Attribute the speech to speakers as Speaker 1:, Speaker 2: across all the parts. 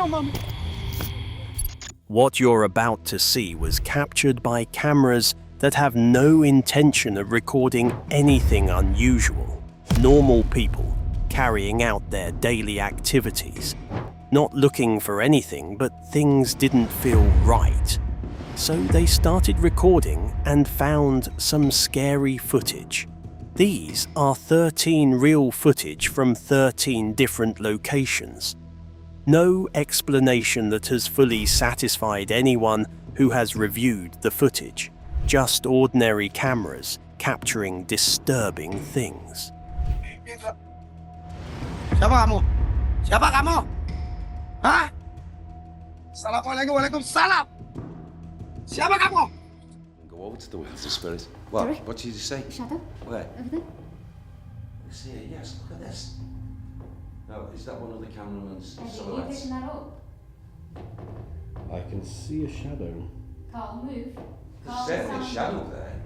Speaker 1: no, Mama.
Speaker 2: What you're about to see was captured by cameras that have no intention of recording anything unusual. Normal people carrying out their daily activities, not looking for anything, but things didn't feel right. So they started recording and found some scary footage. These are 13 real footage from 13 different locations. No explanation that has fully satisfied anyone who has reviewed the footage. Just ordinary cameras capturing disturbing things.
Speaker 1: Siapa kamu? Siapa kamu? Hah? Assalamualaikum, waalaikumsalam. Siapa kamu?
Speaker 3: Go over to the world of spirit. What?
Speaker 4: Sorry?
Speaker 3: What did you say?
Speaker 4: Shadow?
Speaker 3: Where?
Speaker 4: Over there?
Speaker 3: This here, yes, look at this. No, is that one of the cameraman's
Speaker 4: Are you
Speaker 3: silhouettes?
Speaker 4: picking that up?
Speaker 5: I can see a shadow.
Speaker 4: Carl, move.
Speaker 3: There's certainly a
Speaker 4: sound.
Speaker 3: shadow there.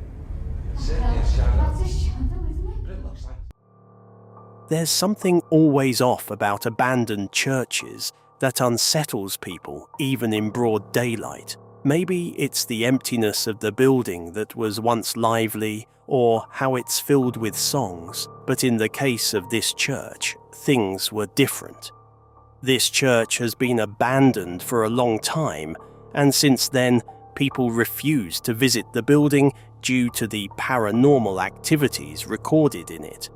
Speaker 3: There's certainly a shadow.
Speaker 4: That's a shadow, isn't
Speaker 3: But it looks like...
Speaker 2: There's something always off about abandoned churches that unsettles people even in broad daylight. Maybe it's the emptiness of the building that was once lively, or how it's filled with songs, but in the case of this church, things were different. This church has been abandoned for a long time, and since then, people refuse to visit the building due to the paranormal activities recorded in it.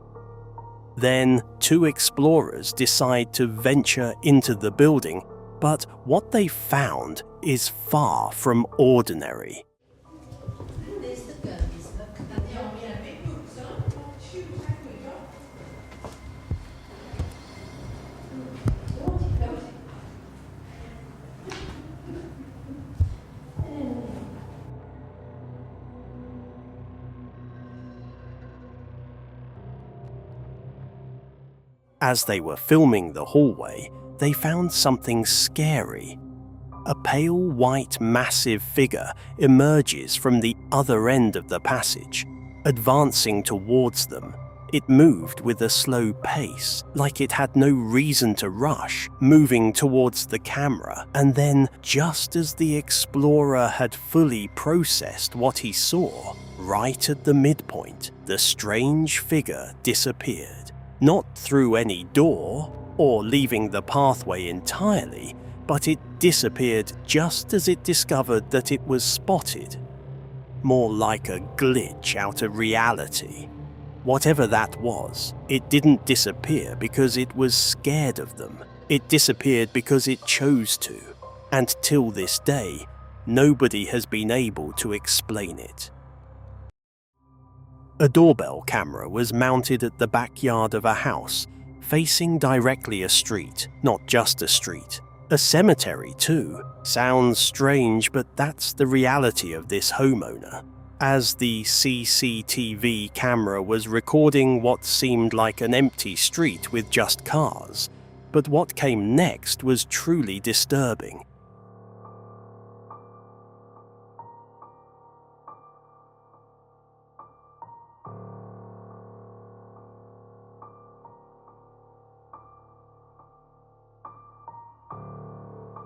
Speaker 2: Then, two explorers decide to venture into the building, but what they found is far from ordinary. As they were filming the hallway, they found something scary. A pale white massive figure emerges from the other end of the passage, advancing towards them. It moved with a slow pace, like it had no reason to rush, moving towards the camera, and then, just as the explorer had fully processed what he saw, right at the midpoint, the strange figure disappeared. Not through any door, or leaving the pathway entirely, but it disappeared just as it discovered that it was spotted. More like a glitch out of reality. Whatever that was, it didn't disappear because it was scared of them. It disappeared because it chose to. And till this day, nobody has been able to explain it. A doorbell camera was mounted at the backyard of a house, facing directly a street, not just a street. A cemetery too. Sounds strange, but that's the reality of this homeowner. As the CCTV camera was recording what seemed like an empty street with just cars, but what came next was truly disturbing.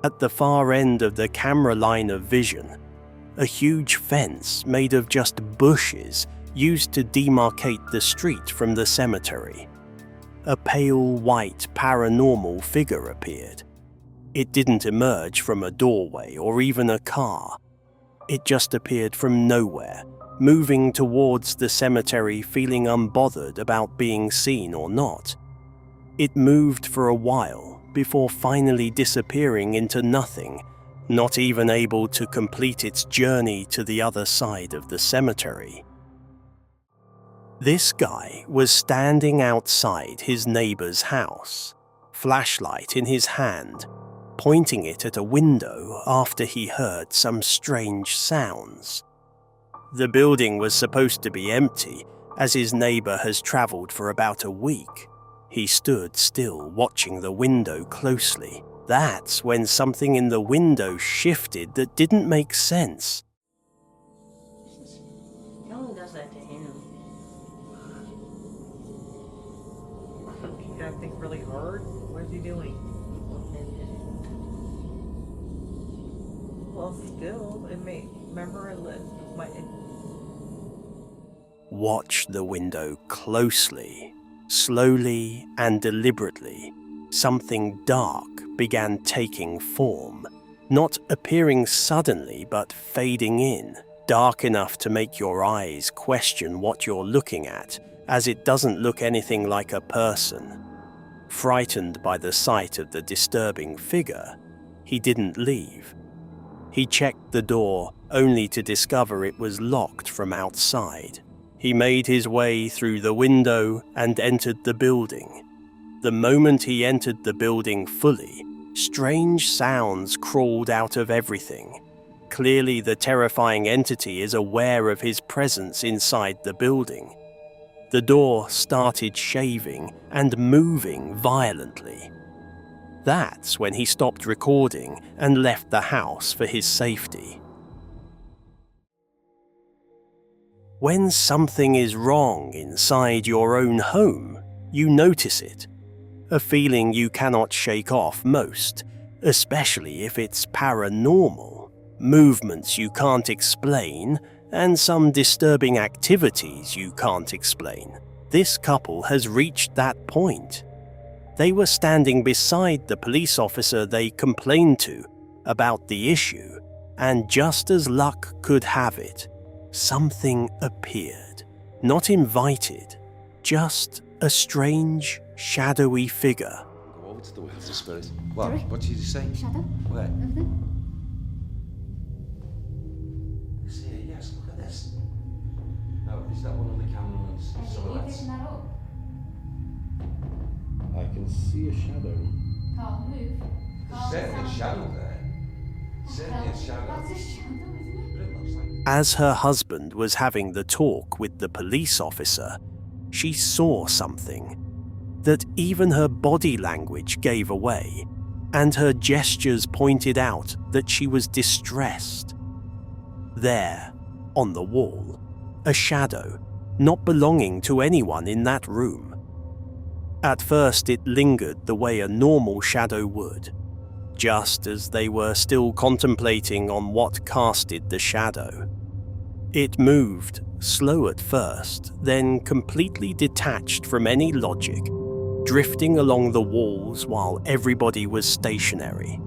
Speaker 2: At the far end of the camera line of vision, a huge fence made of just bushes used to demarcate the street from the cemetery. A pale white paranormal figure appeared. It didn't emerge from a doorway or even a car. It just appeared from nowhere, moving towards the cemetery feeling unbothered about being seen or not. It moved for a while, before finally disappearing into nothing, not even able to complete its journey to the other side of the cemetery. This guy was standing outside his neighbor's house, flashlight in his hand, pointing it at a window after he heard some strange sounds. The building was supposed to be empty, as his neighbor has traveled for about a week. He stood still, watching the window closely. That's when something in the window shifted that didn't make sense.
Speaker 6: He only does that to him.
Speaker 7: You gotta think really hard. What is he doing?
Speaker 6: Well, still, it may remember it might.
Speaker 2: Watch the window closely. Slowly and deliberately, something dark began taking form, not appearing suddenly but fading in, dark enough to make your eyes question what you're looking at, as it doesn't look anything like a person. Frightened by the sight of the disturbing figure, he didn't leave. He checked the door only to discover it was locked from outside. He made his way through the window and entered the building. The moment he entered the building fully, strange sounds crawled out of everything. Clearly, the terrifying entity is aware of his presence inside the building. The door started shaving and moving violently. That's when he stopped recording and left the house for his safety. When something is wrong inside your own home, you notice it. A feeling you cannot shake off most, especially if it's paranormal. Movements you can't explain, and some disturbing activities you can't explain. This couple has reached that point. They were standing beside the police officer they complained to about the issue, and just as luck could have it, something appeared. Not invited, just a strange, shadowy figure.
Speaker 3: Go over to the wheels of spirit. What?
Speaker 4: Sorry?
Speaker 3: What did you say?
Speaker 4: Shadow?
Speaker 3: Where?
Speaker 4: Over there.
Speaker 3: This here, yes, look at this. No, is that one of the cameraman's
Speaker 4: Are you
Speaker 3: silhouettes?
Speaker 4: picking that up?
Speaker 5: I can see a shadow.
Speaker 4: Can't move.
Speaker 3: There's certainly a shadow there. Certainly a shadow.
Speaker 4: That's a shadow, isn't it?
Speaker 3: But it looks like...
Speaker 2: As her husband was having the talk with the police officer, she saw something that even her body language gave away, and her gestures pointed out that she was distressed. There, on the wall, a shadow, not belonging to anyone in that room. At first it lingered the way a normal shadow would, just as they were still contemplating on what casted the shadow. It moved, slow at first, then completely detached from any logic, drifting along the walls while everybody was stationary.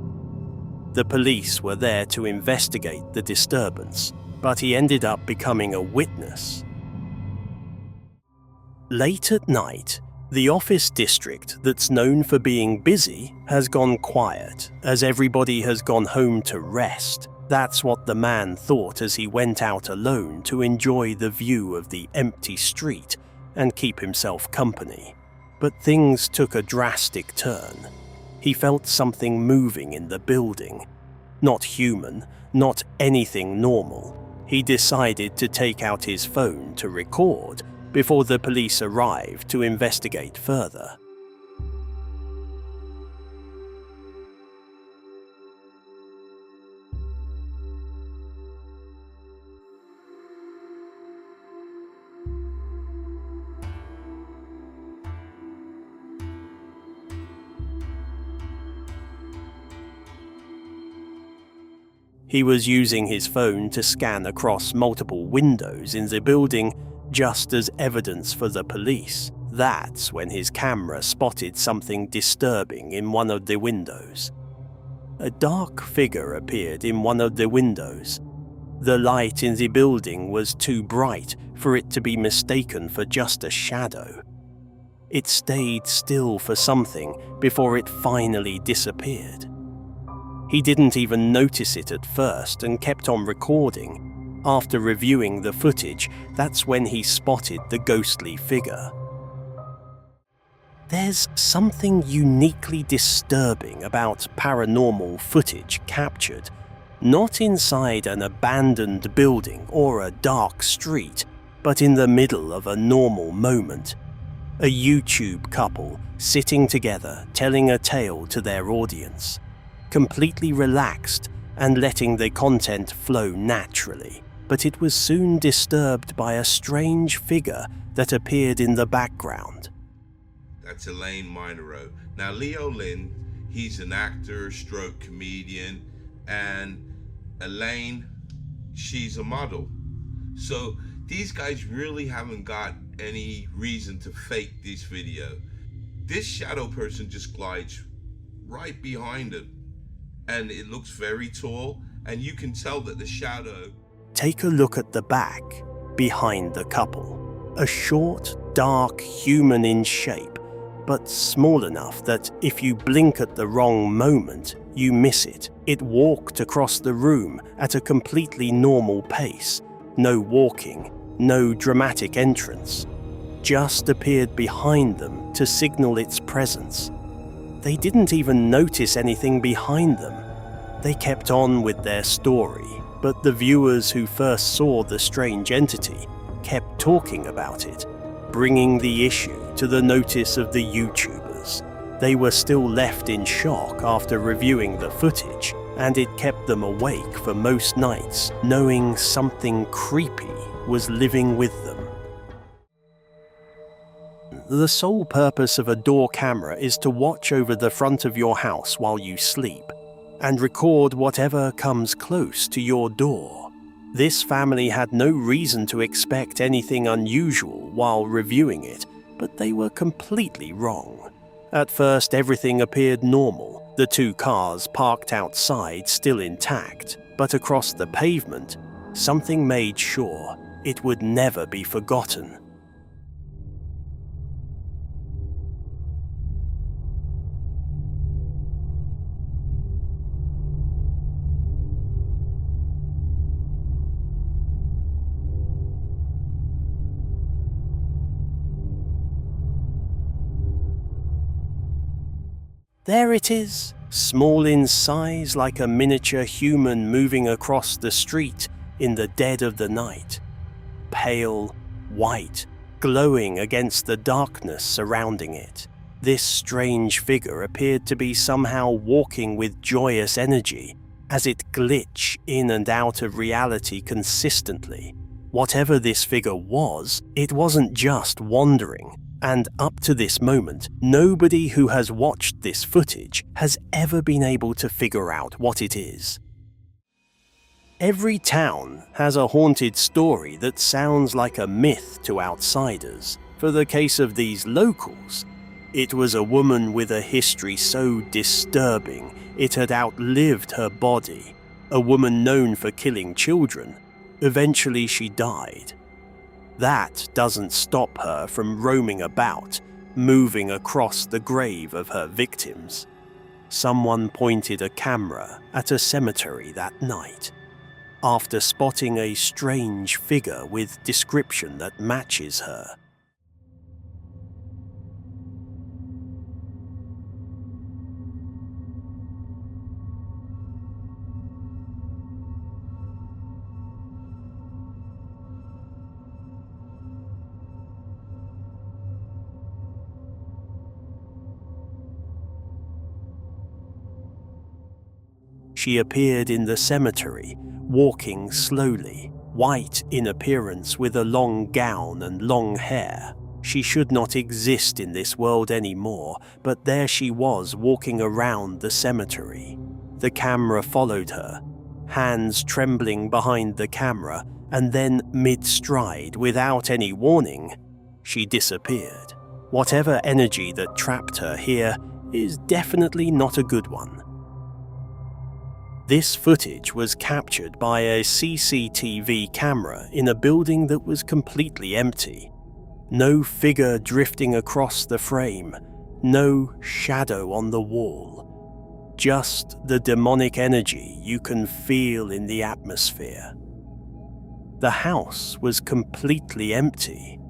Speaker 2: The police were there to investigate the disturbance, but he ended up becoming a witness. Late at night, the office district that's known for being busy has gone quiet, as everybody has gone home to rest. That's what the man thought as he went out alone to enjoy the view of the empty street and keep himself company. But things took a drastic turn. He felt something moving in the building. Not human, not anything normal. He decided to take out his phone to record before the police arrived to investigate further. He was using his phone to scan across multiple windows in the building just as evidence for the police. That's when his camera spotted something disturbing in one of the windows. A dark figure appeared in one of the windows. The light in the building was too bright for it to be mistaken for just a shadow. It stayed still for something before it finally disappeared. He didn't even notice it at first and kept on recording. After reviewing the footage, that's when he spotted the ghostly figure. There's something uniquely disturbing about paranormal footage captured, not inside an abandoned building or a dark street, but in the middle of a normal moment. A YouTube couple sitting together telling a tale to their audience, completely relaxed and letting the content flow naturally. But it was soon disturbed by a strange figure that appeared in the background.
Speaker 7: That's Elaine Minero. Now, Leo Lynn, he's an actor, stroke comedian, and Elaine, she's a model. So these guys really haven't got any reason to fake this video. This shadow person just glides right behind him, and it looks very tall, and you can tell that the shadow...
Speaker 2: Take a look at the back, behind the couple. A short, dark human in shape, but small enough that if you blink at the wrong moment, you miss it. It walked across the room at a completely normal pace. No walking, no dramatic entrance. Just appeared behind them to signal its presence. They didn't even notice anything behind them. They kept on with their story, but the viewers who first saw the strange entity kept talking about it, bringing the issue to the notice of the YouTubers. They were still left in shock after reviewing the footage, and it kept them awake for most nights, knowing something creepy was living with them. The sole purpose of a door camera is to watch over the front of your house while you sleep, and record whatever comes close to your door. This family had no reason to expect anything unusual while reviewing it, but they were completely wrong. At first, everything appeared normal, the two cars parked outside still intact, but across the pavement, something made sure it would never be forgotten. There it is, small in size like a miniature human moving across the street in the dead of the night. Pale, white, glowing against the darkness surrounding it. This strange figure appeared to be somehow walking with joyous energy as it glitched in and out of reality consistently. Whatever this figure was, it wasn't just wandering. And up to this moment, nobody who has watched this footage has ever been able to figure out what it is. Every town has a haunted story that sounds like a myth to outsiders. For the case of these locals, it was a woman with a history so disturbing it had outlived her body. A woman known for killing children. Eventually she died. That doesn't stop her from roaming about, moving across the grave of her victims. Someone pointed a camera at a cemetery that night, after spotting a strange figure with description that matches her. She appeared in the cemetery, walking slowly, white in appearance with a long gown and long hair. She should not exist in this world anymore, but there she was walking around the cemetery. The camera followed her, hands trembling behind the camera, and then mid-stride, without any warning, she disappeared. Whatever energy that trapped her here is definitely not a good one. This footage was captured by a CCTV camera in a building that was completely empty. No figure drifting across the frame, no shadow on the wall. Just the demonic energy you can feel in the atmosphere. The house was completely empty.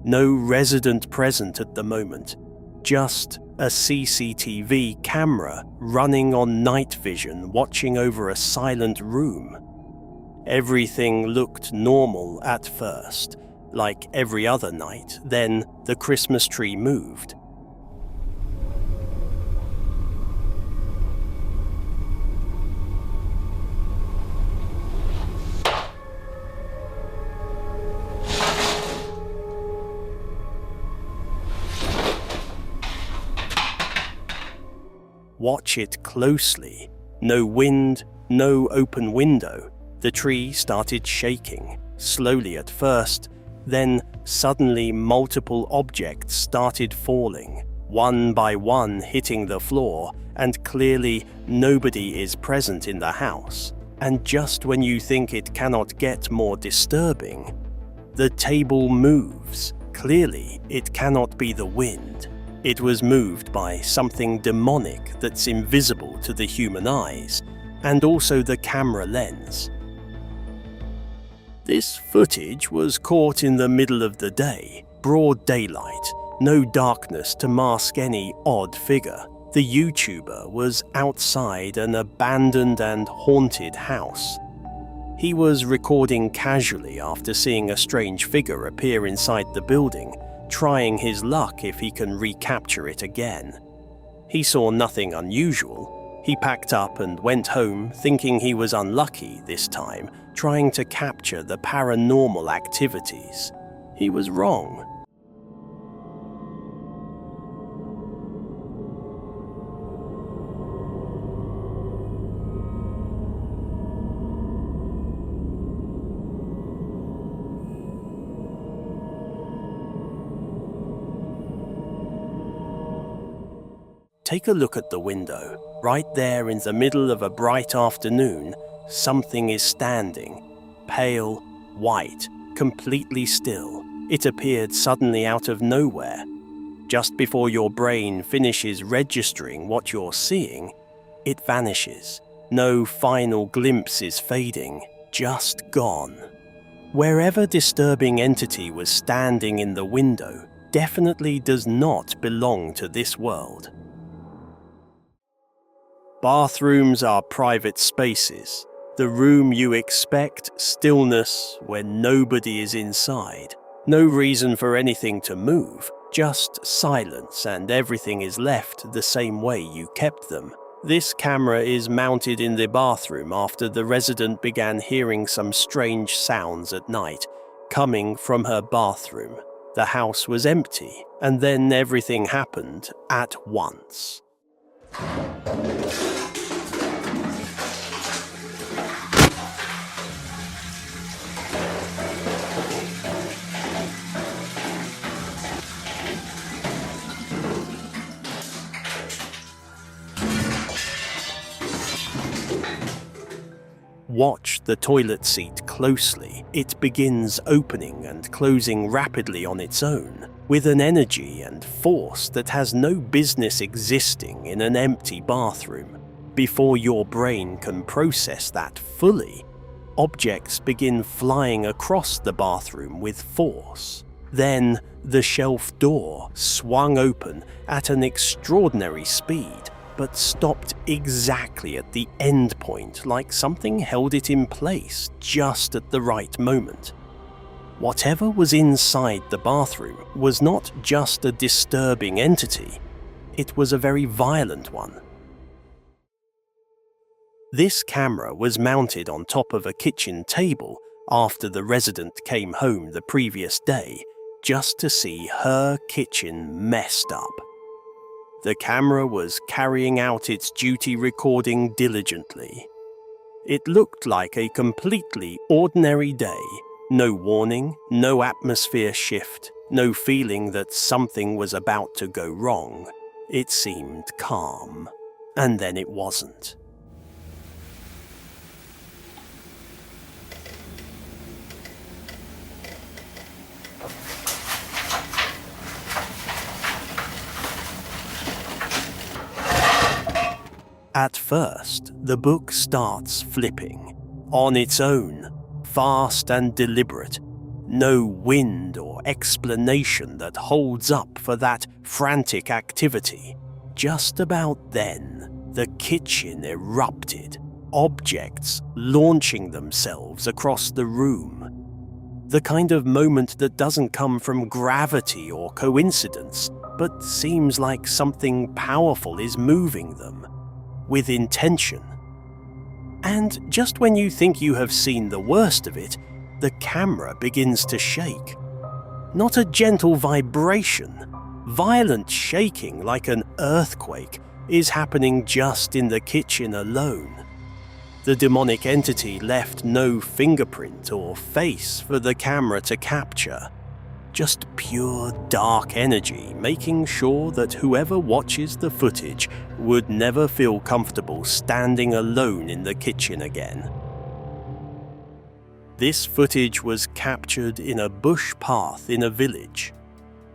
Speaker 2: No resident present at the moment, just a CCTV camera running on night vision watching over a silent room. Everything looked normal at first, like every other night. Then the Christmas tree moved. Watch it closely. No wind, no open window. The tree started shaking, slowly at first, then suddenly multiple objects started falling, one by one hitting the floor, and clearly nobody is present in the house. And just when you think it cannot get more disturbing, the table moves. Clearly, it cannot be the wind. It was moved by something demonic that's invisible to the human eyes, and also the camera lens. This footage was caught in the middle of the day, broad daylight, no darkness to mask any odd figure. The YouTuber was outside an abandoned and haunted house. He was recording casually after seeing a strange figure appear inside the building, trying his luck if he can recapture it again. He saw nothing unusual. He packed up and went home thinking he was unlucky this time, trying to capture the paranormal activities. He was wrong. Take a look at the window. Right there in the middle of a bright afternoon, something is standing. Pale, white, completely still. It appeared suddenly out of nowhere. Just before your brain finishes registering what you're seeing, it vanishes. No final glimpse is fading, just gone. Wherever disturbing entity was standing in the window definitely does not belong to this world. Bathrooms are private spaces, the room you expect stillness when nobody is inside. No reason for anything to move, just silence, and everything is left the same way you kept them. This camera is mounted in the bathroom after the resident began hearing some strange sounds at night, coming from her bathroom. The house was empty, and then everything happened at once. Watch the toilet seat closely. It begins opening and closing rapidly on its own, with an energy and force that has no business existing in an empty bathroom. Before your brain can process that fully, objects begin flying across the bathroom with force. Then the shelf door swung open at an extraordinary speed, but stopped exactly at the end point, like something held it in place just at the right moment. Whatever was inside the bathroom was not just a disturbing entity, it was a very violent one. This camera was mounted on top of a kitchen table after the resident came home the previous day just to see her kitchen messed up. The camera was carrying out its duty recording diligently. It looked like a completely ordinary day. No warning, no atmosphere shift, no feeling that something was about to go wrong. It seemed calm. And then it wasn't. At first, the book starts flipping, on its own, fast and deliberate. No wind or explanation that holds up for that frantic activity. Just about then, the kitchen erupted, objects launching themselves across the room. The kind of moment that doesn't come from gravity or coincidence, but seems like something powerful is moving them. With intention. And just when you think you have seen the worst of it, the camera begins to shake. Not a gentle vibration. Violent shaking like an earthquake is happening just in the kitchen alone. The demonic entity left no fingerprint or face for the camera to capture. Just pure dark energy, making sure that whoever watches the footage would never feel comfortable standing alone in the kitchen again. This footage was captured in a bush path in a village.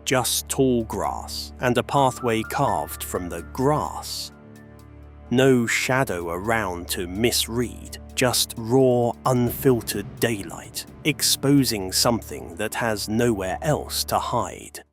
Speaker 2: Just tall grass and a pathway carved from the grass. No shadow around to misread, just raw, unfiltered daylight, exposing something that has nowhere else to hide.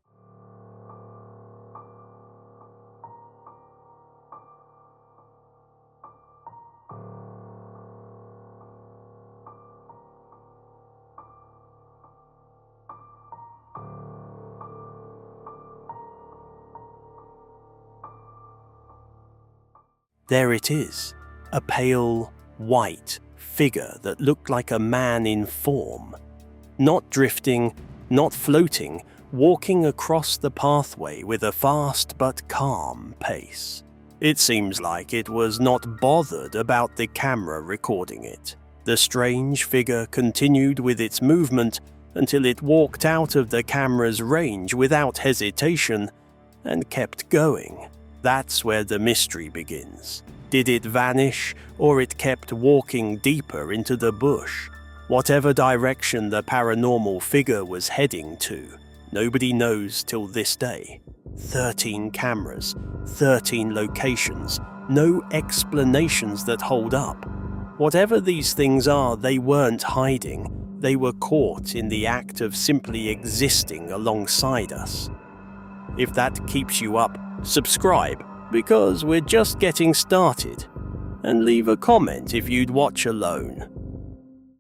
Speaker 2: There it is, a pale, white figure that looked like a man in form. Not drifting, not floating, walking across the pathway with a fast but calm pace. It seems like it was not bothered about the camera recording it. The strange figure continued with its movement until it walked out of the camera's range without hesitation and kept going. That's where the mystery begins. Did it vanish, or it kept walking deeper into the bush? Whatever direction the paranormal figure was heading to, nobody knows till this day. 13 cameras, 13 locations, no explanations that hold up. Whatever these things are, they weren't hiding. They were caught in the act of simply existing alongside us. If that keeps you up, subscribe, because we're just getting started. And leave a comment if you'd watch alone.